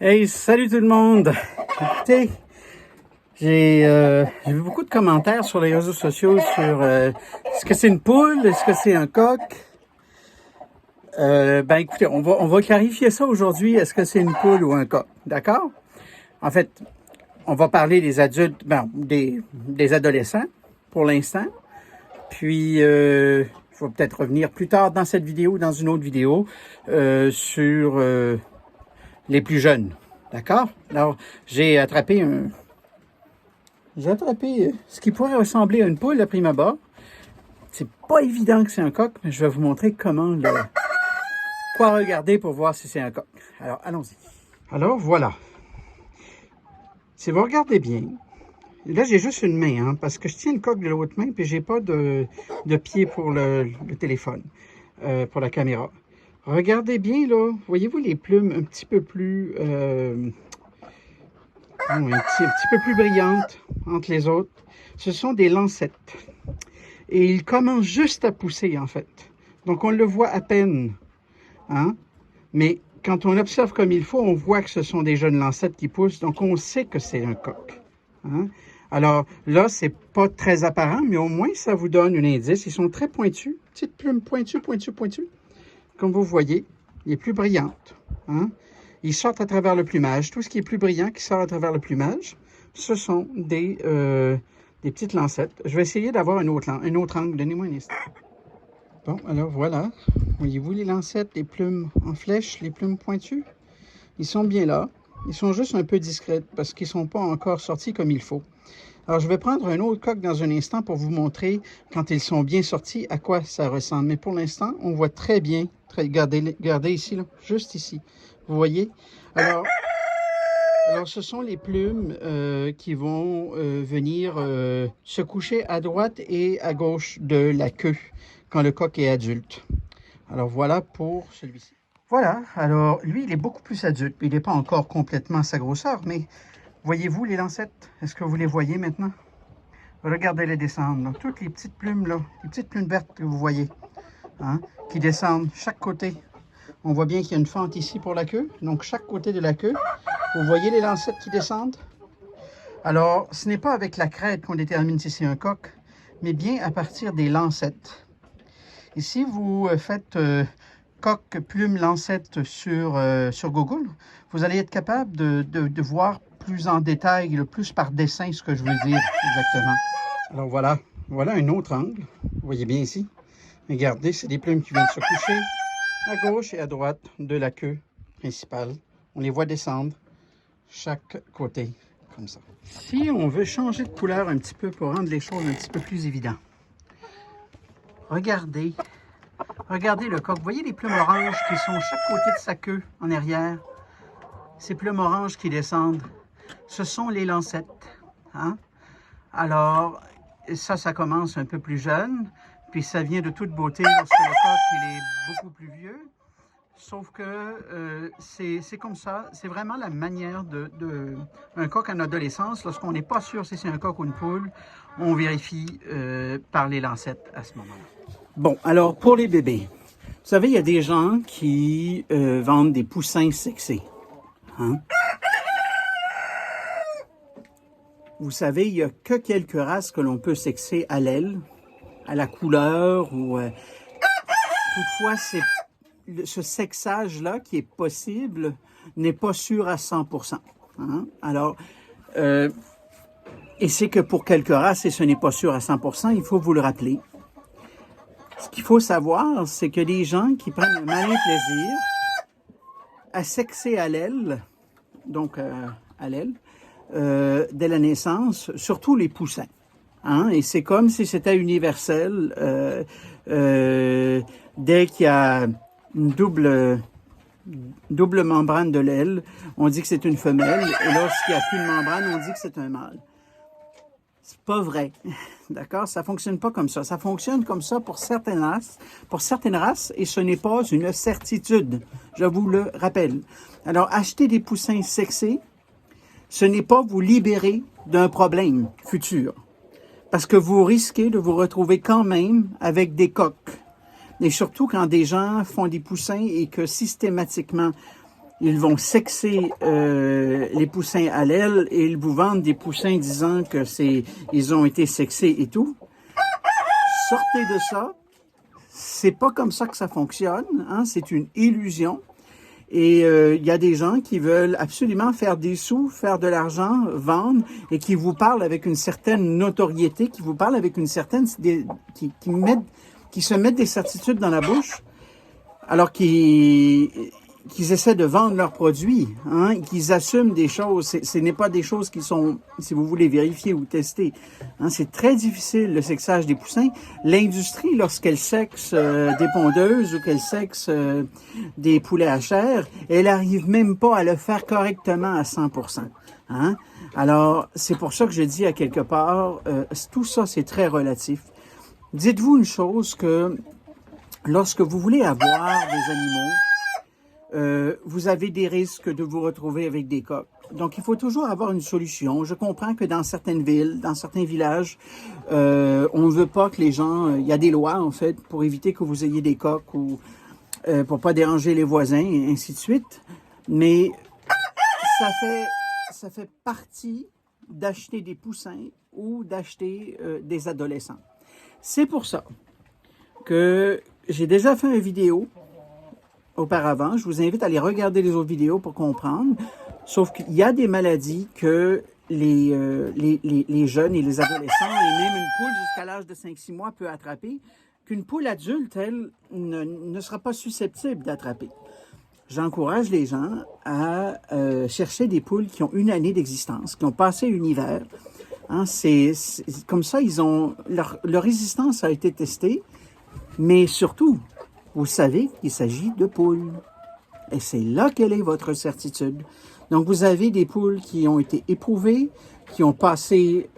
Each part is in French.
Hey, salut tout le monde! Écoutez, j'ai vu beaucoup de commentaires sur les réseaux sociaux sur est-ce que c'est une poule, est-ce que c'est un coq? Ben écoutez, on va clarifier ça aujourd'hui, est-ce que c'est une poule ou un coq, d'accord? En fait, on va parler des adultes, des adolescents pour l'instant, puis je vais peut-être revenir plus tard dans cette vidéo, dans une autre vidéo, sur les plus jeunes. D'accord? Alors, j'ai attrapé ce qui pourrait ressembler à une poule à prime abord. C'est pas évident que c'est un coq, mais je vais vous montrer quoi regarder pour voir si c'est un coq. Alors, allons-y. Alors, voilà. Si vous regardez bien, là, j'ai juste une main, hein, parce que je tiens le coq de l'autre main, puis j'ai pas de pied pour le téléphone, pour la caméra. Regardez bien, là, voyez-vous les plumes un petit peu plus... un petit peu plus brillantes entre les autres. Ce sont des lancettes. Et ils commencent juste à pousser, en fait. Donc, on le voit à peine. Hein? Mais quand on observe comme il faut, on voit que ce sont des jeunes lancettes qui poussent. Donc, on sait que c'est un coq. Hein? Alors, là, c'est pas très apparent, mais au moins, ça vous donne un indice. Ils sont très pointus. Petites plumes pointues. Comme vous voyez, les plus brillantes. Hein? Ils sortent à travers le plumage. Tout ce qui est plus brillant qui sort à travers le plumage, ce sont des petites lancettes. Je vais essayer d'avoir un autre angle. Donnez-moi un instant. Bon, alors voilà. Voyez-vous les lancettes, les plumes en flèche, les plumes pointues? Ils sont bien là. Ils sont juste un peu discrètes parce qu'ils ne sont pas encore sortis comme il faut. Alors, je vais prendre un autre coq dans un instant pour vous montrer, quand ils sont bien sortis, à quoi ça ressemble. Mais pour l'instant, on voit très bien. Regardez ici, là, juste ici. Vous voyez? Alors ce sont les plumes qui vont venir se coucher à droite et à gauche de la queue quand le coq est adulte. Alors, voilà pour celui-ci. Voilà, alors lui, il est beaucoup plus adulte. Il n'est pas encore complètement à sa grosseur, mais voyez-vous les lancettes? Est-ce que vous les voyez maintenant? Regardez-les descendre. Donc, toutes les petites plumes, là, les petites plumes vertes que vous voyez, hein, qui descendent chaque côté. On voit bien qu'il y a une fente ici pour la queue. Donc, chaque côté de la queue, vous voyez les lancettes qui descendent? Alors, ce n'est pas avec la crête qu'on détermine si c'est un coq, mais bien à partir des lancettes. Et si vous faites coq, plume, lancette sur Google, vous allez être capable de voir plus en détail, plus par dessin, ce que je veux dire exactement. Alors voilà un autre angle. Vous voyez bien ici. Regardez, c'est des plumes qui viennent se coucher à gauche et à droite de la queue principale. On les voit descendre chaque côté, comme ça. Si on veut changer de couleur un petit peu pour rendre les choses un petit peu plus évidentes, regardez le coq. Vous voyez les plumes oranges qui sont chaque côté de sa queue en arrière? Ces plumes oranges qui descendent, ce sont les lancettes. Hein? Alors, ça commence un peu plus jeune, puis ça vient de toute beauté lorsque le coq il est beaucoup plus vieux. Sauf que c'est comme ça, c'est vraiment la manière un coq en adolescence. Lorsqu'on n'est pas sûr si c'est un coq ou une poule, on vérifie par les lancettes à ce moment-là. Bon, alors pour les bébés, vous savez, il y a des gens qui vendent des poussins sexés. Hein? Vous savez, il n'y a que quelques races que l'on peut sexer à l'aile, à la couleur ou... toutefois, ce sexage-là qui est possible n'est pas sûr à 100%. Hein? Alors, et c'est que pour quelques races, et ce n'est pas sûr à 100%, il faut vous le rappeler. Ce qu'il faut savoir, c'est que les gens qui prennent un malin plaisir à sexer à l'aile, donc à l'aile, dès la naissance, surtout les poussins. Hein? Et c'est comme si c'était universel. Dès qu'il y a une double membrane de l'aile, on dit que c'est une femelle. Et lorsqu'il n'y a plus de membrane, on dit que c'est un mâle. C'est pas vrai. D'accord? Ça fonctionne pas comme ça. Ça fonctionne comme ça pour certaines races, et ce n'est pas une certitude. Je vous le rappelle. Alors, acheter des poussins sexés, ce n'est pas vous libérer d'un problème futur. Parce que vous risquez de vous retrouver quand même avec des coqs. Et surtout quand des gens font des poussins et que systématiquement, ils vont sexer les poussins à l'aile et ils vous vendent des poussins disant que ils ont été sexés et tout. Sortez de ça. C'est pas comme ça que ça fonctionne, hein? C'est une illusion. Et il y a des gens qui veulent absolument faire des sous, faire de l'argent, vendre, et qui vous parlent avec une certaine notoriété, qui vous parlent avec une certaine... qui se mettent des certitudes dans la bouche, alors qu'ils essaient de vendre leurs produits, hein, qu'ils assument des choses. Ce n'est pas des choses qui sont, si vous voulez, vérifier ou tester. Hein, c'est très difficile, le sexage des poussins. L'industrie, lorsqu'elle sexe des pondeuses ou qu'elle sexe des poulets à chair, elle n'arrive même pas à le faire correctement à 100%. Hein? Alors, c'est pour ça que je dis à quelque part, tout ça, c'est très relatif. Dites-vous une chose, que lorsque vous voulez avoir des animaux, vous avez des risques de vous retrouver avec des coqs. Donc, il faut toujours avoir une solution. Je comprends que dans certaines villes, dans certains villages, on ne veut pas que les gens... il y a des lois, en fait, pour éviter que vous ayez des coqs ou pour pas déranger les voisins, et ainsi de suite. Mais ça fait partie d'acheter des poussins ou d'acheter des adolescents. C'est pour ça que j'ai déjà fait une vidéo auparavant. Je vous invite à aller regarder les autres vidéos pour comprendre. Sauf qu'il y a des maladies que les jeunes et les adolescents, et même une poule jusqu'à l'âge de 5-6 mois peut attraper, qu'une poule adulte, elle, ne sera pas susceptible d'attraper. J'encourage les gens à chercher des poules qui ont 1 année d'existence, qui ont passé un hiver. Hein, comme ça, ils ont leur résistance a été testée, mais surtout, vous savez qu'il s'agit de poules. Et c'est là quelle est votre certitude. Donc, vous avez des poules qui ont été éprouvées, qui ont passé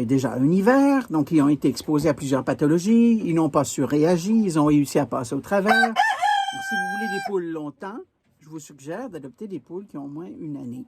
déjà un hiver, donc ils ont été exposés à plusieurs pathologies, ils n'ont pas su réagir, ils ont réussi à passer au travers. Donc, si vous voulez des poules longtemps, je vous suggère d'adopter des poules qui ont au moins 1 année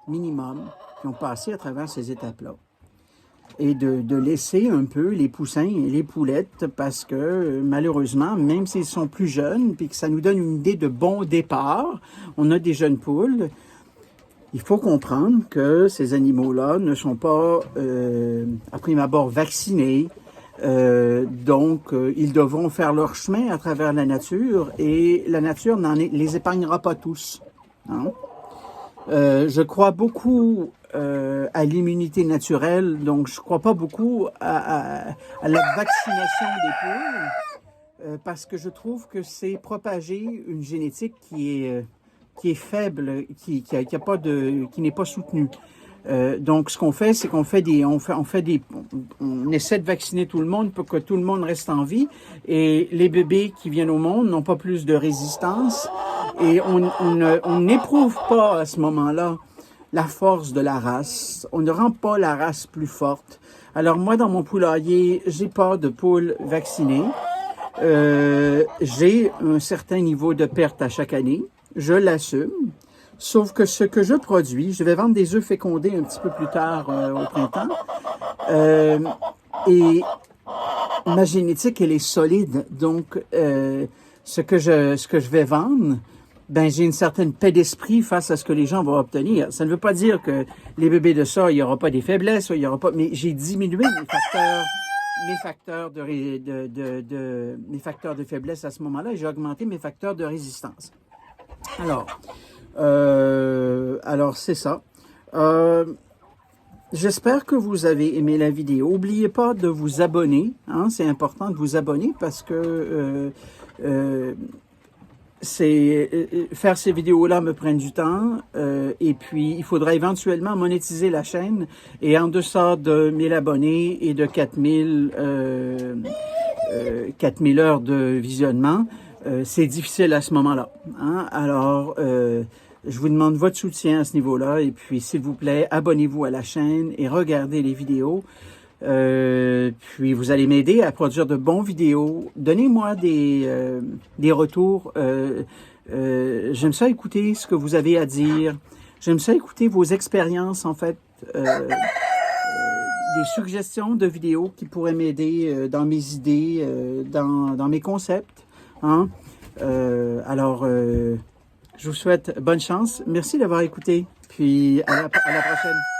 minimum, qui ont passé à travers ces étapes-là. Et de laisser un peu les poussins et les poulettes, parce que malheureusement, même s'ils sont plus jeunes, puis que ça nous donne une idée de bon départ, on a des jeunes poules, il faut comprendre que ces animaux-là ne sont pas, à prime abord, vaccinés. Donc, ils devront faire leur chemin à travers la nature, et la nature les épargnera pas tous. Hein? Je crois beaucoup à l'immunité naturelle, donc je ne crois pas beaucoup à la vaccination des poules, parce que je trouve que c'est propager une génétique qui est faible, qui n'est pas soutenue. Donc, ce qu'on fait, c'est qu'on fait on essaie de vacciner tout le monde pour que tout le monde reste en vie, et les bébés qui viennent au monde n'ont pas plus de résistance, et on n'éprouve pas à ce moment-là la force de la race. On ne rend pas la race plus forte. Alors moi, dans mon poulailler, j'ai pas de poules vaccinées. J'ai un certain niveau de perte à chaque année. Je l'assume. Sauf que ce que je produis, je vais vendre des œufs fécondés un petit peu plus tard au printemps. Et ma génétique, elle est solide. Donc, ce que je vais vendre, ben j'ai une certaine paix d'esprit face à ce que les gens vont obtenir. Ça ne veut pas dire que les bébés de ça, il n'y aura pas des faiblesses, il y aura pas, mais j'ai diminué mes facteurs de faiblesse à ce moment-là, et j'ai augmenté mes facteurs de résistance. Alors c'est ça. J'espère que vous avez aimé la vidéo. N'oubliez pas de vous abonner. Hein, c'est important de vous abonner parce que faire ces vidéos-là me prend du temps, et puis il faudra éventuellement monétiser la chaîne, et en deçà de 1000 abonnés et de 4000 heures de visionnement, c'est difficile à ce moment-là. Hein? Alors, je vous demande votre soutien à ce niveau-là, et puis s'il vous plaît, abonnez-vous à la chaîne et regardez les vidéos. Puis vous allez m'aider à produire de bons vidéos. Donnez-moi des retours. J'aime ça écouter ce que vous avez à dire. J'aime ça écouter vos expériences, en fait. Des suggestions de vidéos qui pourraient m'aider dans mes idées, dans mes concepts. Hein? Alors, Je vous souhaite bonne chance. Merci d'avoir écouté. Puis à la prochaine.